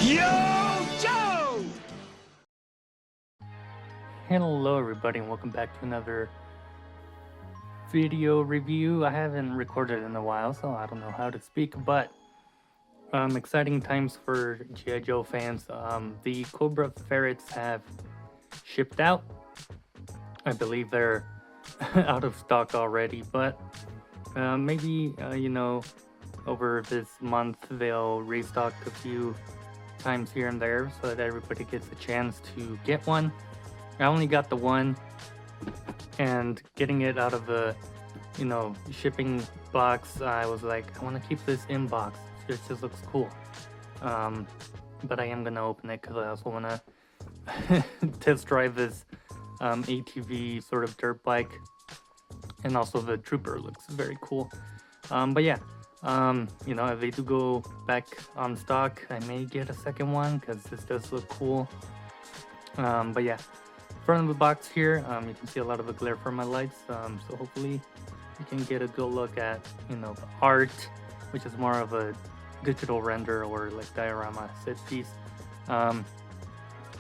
Yo, Joe! Hello everybody and welcome back to another video review. I haven't recorded in a while, so I don't know how to speak, but exciting times for G.I. Joe fans. The Cobra ferrets have shipped out. I believe they're out of stock already, but maybe over this month they'll restock a few times here and there so that everybody gets a chance to get one. I only got the one, and getting it out of the shipping box, I was like, I want to keep this in box. It just looks cool. But I am gonna open it because I also want to test drive this ATV sort of dirt bike, and also the Trooper looks very cool. But yeah, if they do go back on stock, I may get a second one because this does look cool. But yeah, front of the box here, you can see a lot of the glare from my lights, so hopefully you can get a good look at the art, which is more of a digital render or like diorama set piece.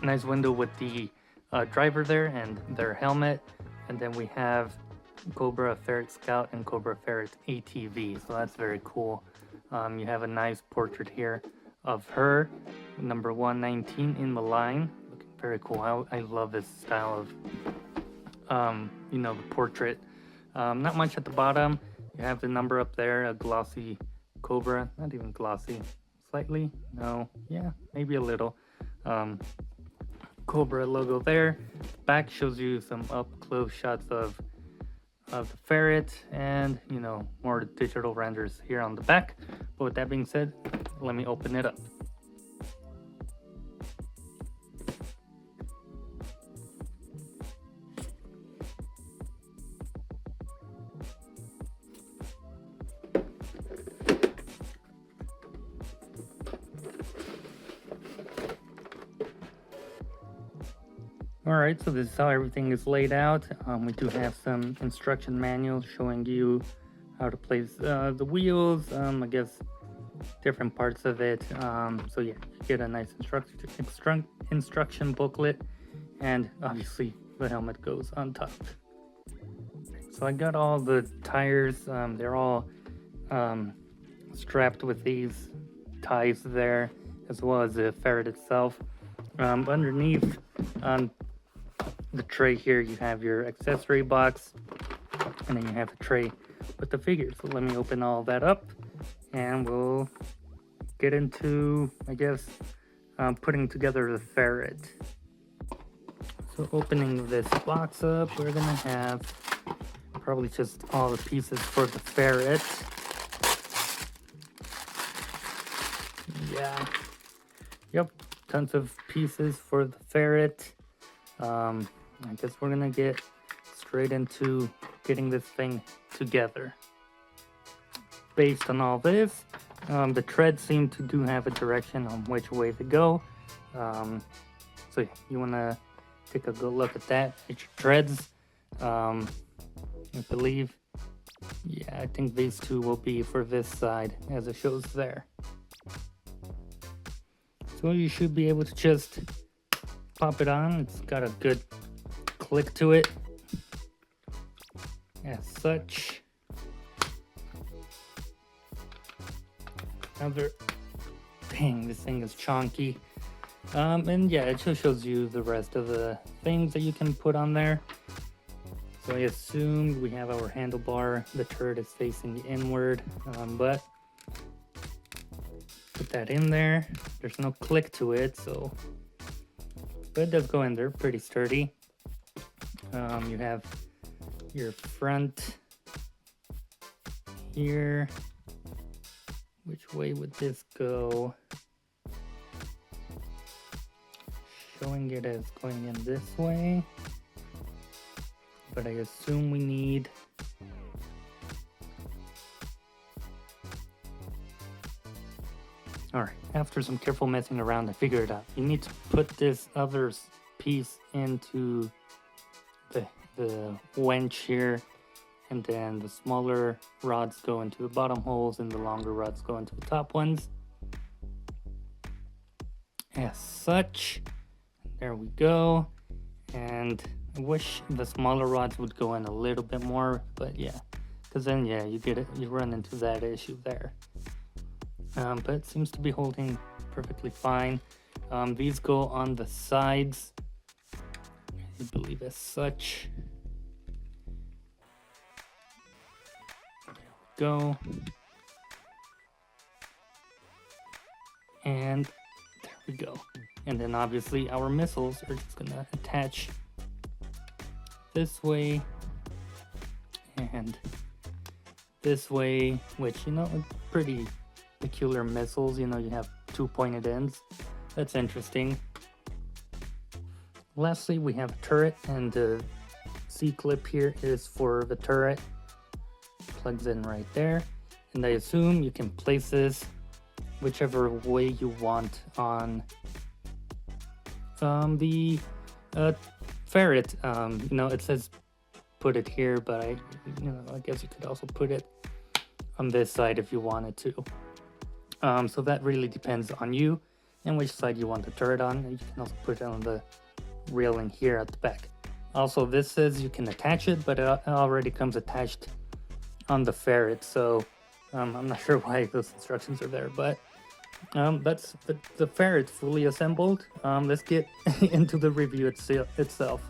Nice window with the driver there and their helmet, and then we have Cobra Ferret Scout and Cobra Ferret ATV, so that's very cool. You have a nice portrait here of her, number 119 in the line. Looking very cool. I love this style of the portrait. Not much at the bottom. You have the number up there, a glossy Cobra, not even glossy, slightly, no, yeah, maybe a little. Cobra logo there. Back shows you some up close shots of the ferret, and more digital renders here on the back. But with that being said, let me open it up. Alright, so this is how everything is laid out. We do have some instruction manuals showing you how to place the wheels, I guess different parts of it. So yeah, you get a nice instruction booklet, and obviously the helmet goes on top. So I got all the tires, they're all strapped with these ties there, as well as the ferret itself. Underneath the tray here, you have your accessory box, and then you have the tray with the figures. So let me open all that up, and we'll get into, I guess, putting together the ferret. So opening this box up, we're gonna have probably just all the pieces for the ferret. Yeah, yep, tons of pieces for the ferret. I guess we're gonna get straight into getting this thing together. Based on all this, the treads seem to do have a direction on which way to go. So yeah, you wanna take a good look at that. At your treads, I believe, yeah, I think these two will be for this side as it shows there. So you should be able to just pop it on. It's got a good click to it as such. Dang, this thing is chonky. And yeah, it just shows you the rest of the things that you can put on there. So I assume we have our handlebar. The turret is facing inward, but put that in there. There's no click to it, so but it does go in there pretty sturdy. You have your front here. Which way would this go? Showing it as going in this way, but I assume we need Alright, after some careful messing around, I figured it out. You need to put this other piece into the wench here, and then the smaller rods go into the bottom holes and the longer rods go into the top ones. as such. There we go. And I wish the smaller rods would go in a little bit more, but yeah, because then yeah, you run into that issue there. But it seems to be holding perfectly fine. These go on the sides, I believe, as such. There we go. And there we go. And then obviously our missiles are just gonna attach this way and this way, which, you know, pretty peculiar missiles. You know, you have two pointed ends. That's interesting. Lastly, we have a turret, and the C-clip here is for the turret. Plugs in right there. And I assume you can place this whichever way you want on the Ferret. You know, it says put it here, but I guess you could also put it on this side if you wanted to. So that really depends on you and which side you want the turret on. And you can also put it on the railing here at the back. Also, this says you can attach it, but it already comes attached on the Ferret, so I'm not sure why those instructions are there, but that's the Ferret fully assembled. Let's get into the review itself.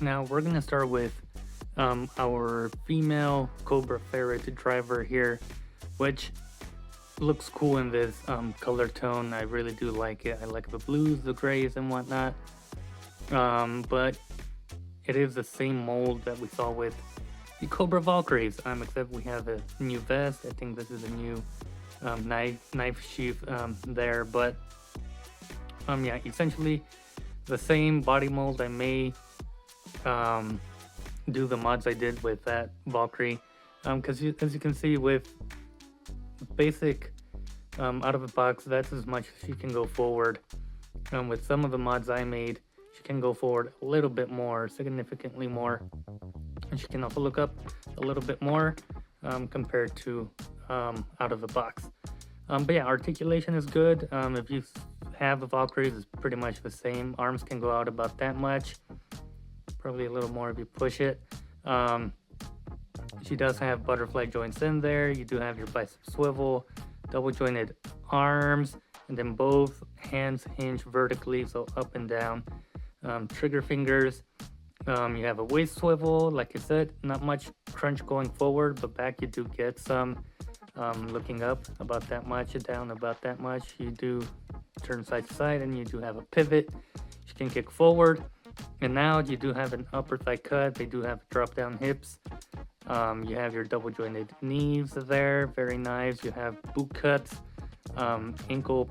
Now we're gonna start with our female Cobra Ferret driver here, which looks cool in this color tone. I really do like it. I like the blues, the grays, and whatnot. But it is the same mold that we saw with the Cobra Valkyries, except we have a new vest. I think this is a new knife sheath there, but yeah, essentially the same body mold. I may do the mods I did with that Valkyrie, because as you can see with basic out of the box, that's as much as she can go forward. With some of the mods I made, she can go forward a little bit more, significantly more, and she can also look up a little bit more compared to out of the box. But yeah, articulation is good. If you have the Valkyries, it's pretty much the same. Arms can go out about that much, probably a little more if you push it. She does have butterfly joints in there. You do have your bicep swivel, double jointed arms, and then both hands hinge vertically, so up and down. Trigger fingers. You have a waist swivel, like I said, not much crunch going forward, but back you do get some. Looking up about that much, down about that much. You do turn side to side, and you do have a pivot. You can kick forward, and now you do have an upper thigh cut. They do have drop down hips. You have your double jointed knees there, very nice. You have boot cuts. Ankle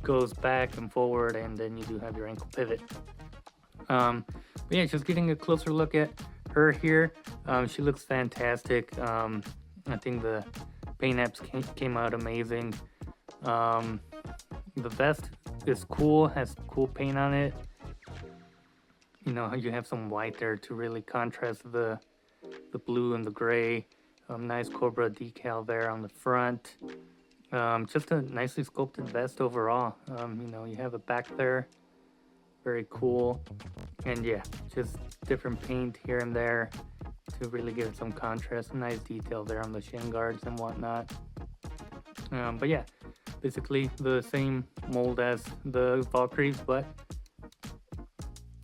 goes back and forward, and then you do have your ankle pivot. But yeah, just getting a closer look at her here. She looks fantastic. I think the paint apps came out amazing. The vest is cool, has cool paint on it. You know, you have some white there to really contrast the blue and the gray. Nice Cobra decal there on the front. Just a nicely sculpted vest overall. You know, you have a back there, very cool. And yeah, just different paint here and there to really give it some contrast. Nice detail there on the shin guards and whatnot. But yeah, basically the same mold as the Valkyries, but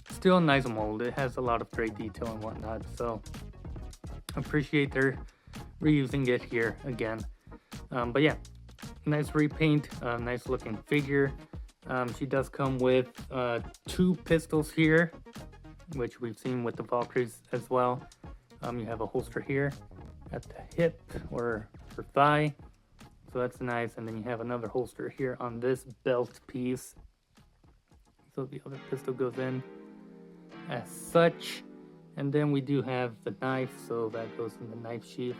still a nice mold. It has a lot of great detail and whatnot, so appreciate their reusing it here again. But yeah, nice repaint, nice looking figure. She does come with 2 pistols here, which we've seen with the Valkyries as well. You have a holster here at the hip or her thigh, so that's nice. And then you have another holster here on this belt piece, so the other pistol goes in as such. And then we do have the knife, so that goes in the knife sheath.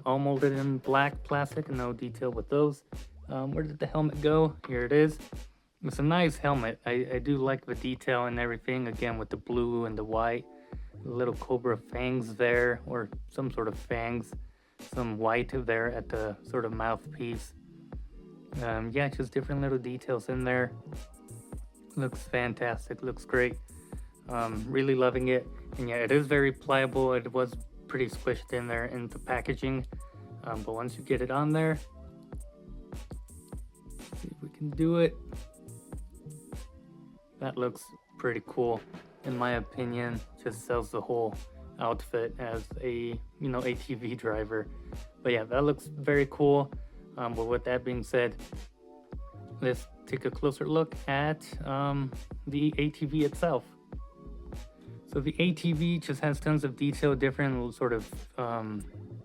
All molded in black plastic, no detail with those. Where did the helmet go? Here it is. It's a nice helmet. I do like the detail and everything, again with the blue and the white. Little Cobra fangs there, or some sort of fangs. Some white there at the sort of mouthpiece. Yeah, just different little details in there. Looks fantastic, looks great. Really loving it. And yeah, it is very pliable. It was pretty squished in there in the packaging. But once you get it on there, see if we can do it. That looks pretty cool, in my opinion. Just sells the whole outfit as a ATV driver. But yeah, that looks very cool. But with that being said, let's take a closer look at the ATV itself. So the ATV just has tons of detail, different sort of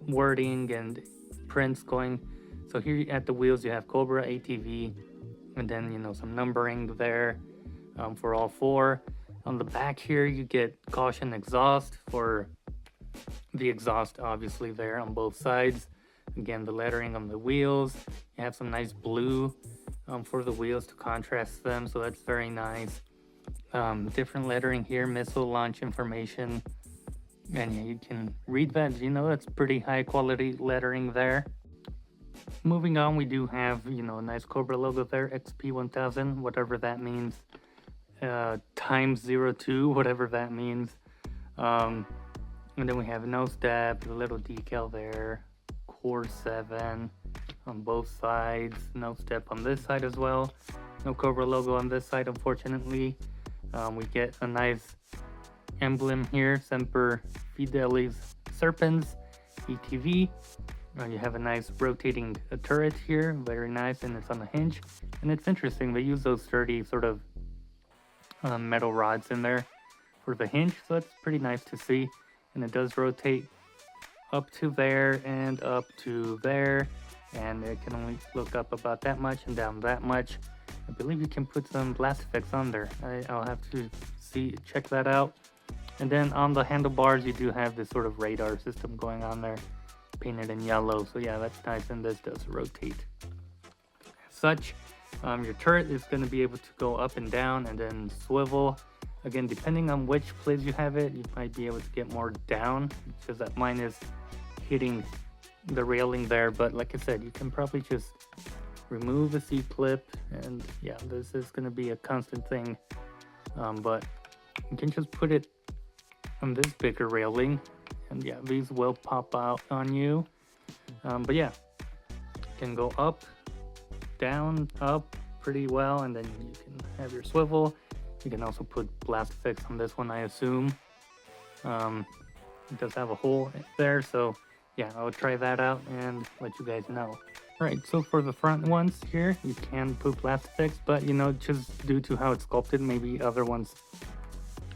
wording and prints going. So here at the wheels you have Cobra ATV, and then some numbering there for all four. On the back here you get caution exhaust for the exhaust, obviously there on both sides. Again, the lettering on the wheels. You have some nice blue for the wheels to contrast them, so that's very nice. Different lettering here, missile launch information, and yeah, you can read that. That's pretty high quality lettering there. Moving on, we do have a nice Cobra logo there, XP1000, whatever that means, times 02, whatever that means. And then we have no step, a little decal there, core 7 on both sides, no step on this side as well, no Cobra logo on this side, unfortunately. We get a nice emblem here, Semper Fidelis Serpens ATV. You have a nice rotating turret here, very nice, and it's on a hinge. And it's interesting, they use those sturdy sort of metal rods in there for the hinge, so that's pretty nice to see. And it does rotate up to there and up to there, and it can only look up about that much and down that much. I believe you can put some blast effects on there. I'll have to check that out. And then on the handlebars you do have this sort of radar system going on there, painted in yellow, so yeah, that's nice, and this does rotate. As such, your turret is going to be able to go up and down and then swivel. Again, depending on which place you have it, you might be able to get more down, because that mine is hitting the railing there. But like I said, you can probably just remove the C-clip, and yeah, this is going to be a constant thing. But you can just put it on this bigger railing, and yeah, these will pop out on you. But yeah, you can go up, down, up pretty well, and then you can have your swivel. You can also put blast effects on this one, I assume. It does have a hole there, so yeah, I'll try that out and let you guys know. Alright, so for the front ones here, you can put blast effects, but just due to how it's sculpted, maybe other ones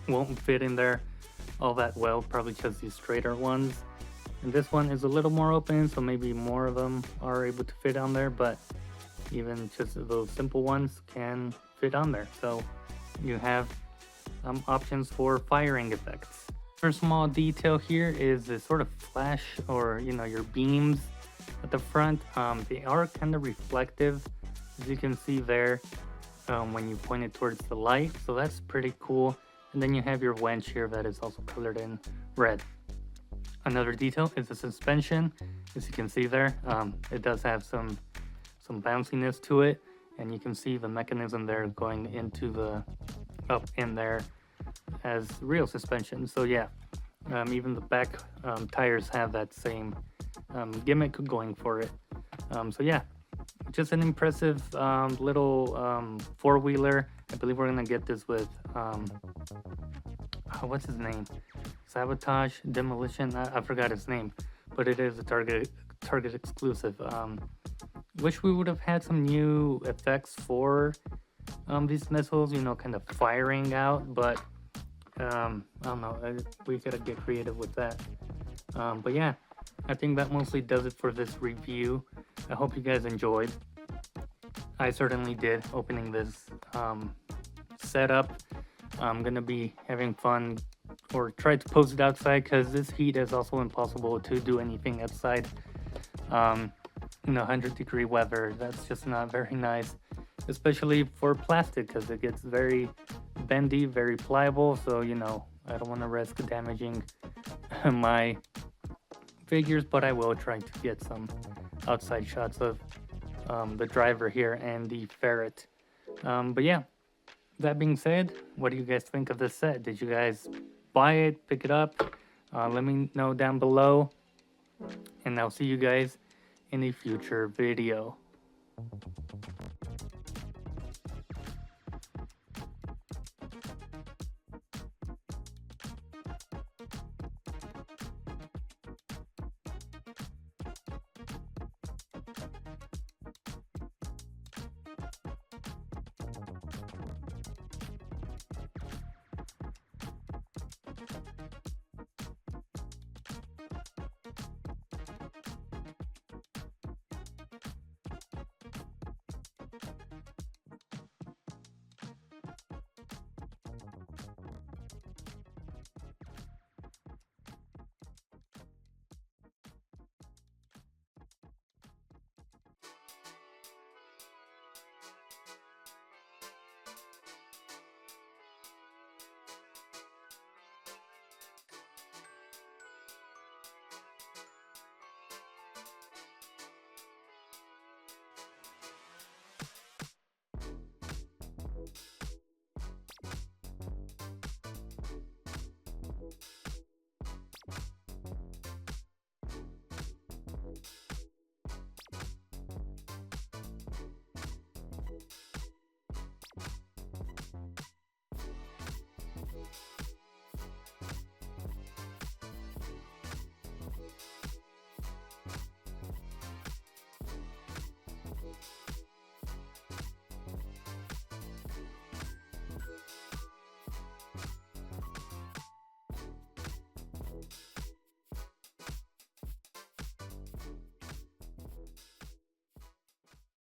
won't fit in there all that well, probably just these straighter ones. And this one is a little more open, so maybe more of them are able to fit on there, but even just those simple ones can fit on there. So you have options for firing effects. First small detail here is the sort of flash, or your beams at the front. They are kind of reflective, as you can see there, when you point it towards the light, so that's pretty cool. And then you have your winch here that is also colored in red. Another detail is the suspension. As you can see there, it does have some bounciness to it, and you can see the mechanism there going into the up in there as real suspension. So yeah, even the back tires have that same gimmick going for it. So yeah, just an impressive little four-wheeler. I believe we're gonna get this with what's his name? Sabotage, Demolition. I forgot his name, but it is a Target exclusive. Wish we would have had some new effects for these missiles, kind of firing out, but I don't know, we gotta get creative with that. But yeah, I think that mostly does it for this review. I hope you guys enjoyed. I certainly did, opening this setup. I'm gonna be having fun, or try to post it outside, because this heat is also impossible to do anything outside. 100-degree weather, that's just not very nice, especially for plastic, because it gets very bendy, very pliable. So I don't want to risk damaging my figures, but I will try to get some outside shots of the driver here and the Ferret. But yeah, that being said, what do you guys think of this set? Did you guys buy it, pick it up? Let me know down below, and I'll see you guys in a future video.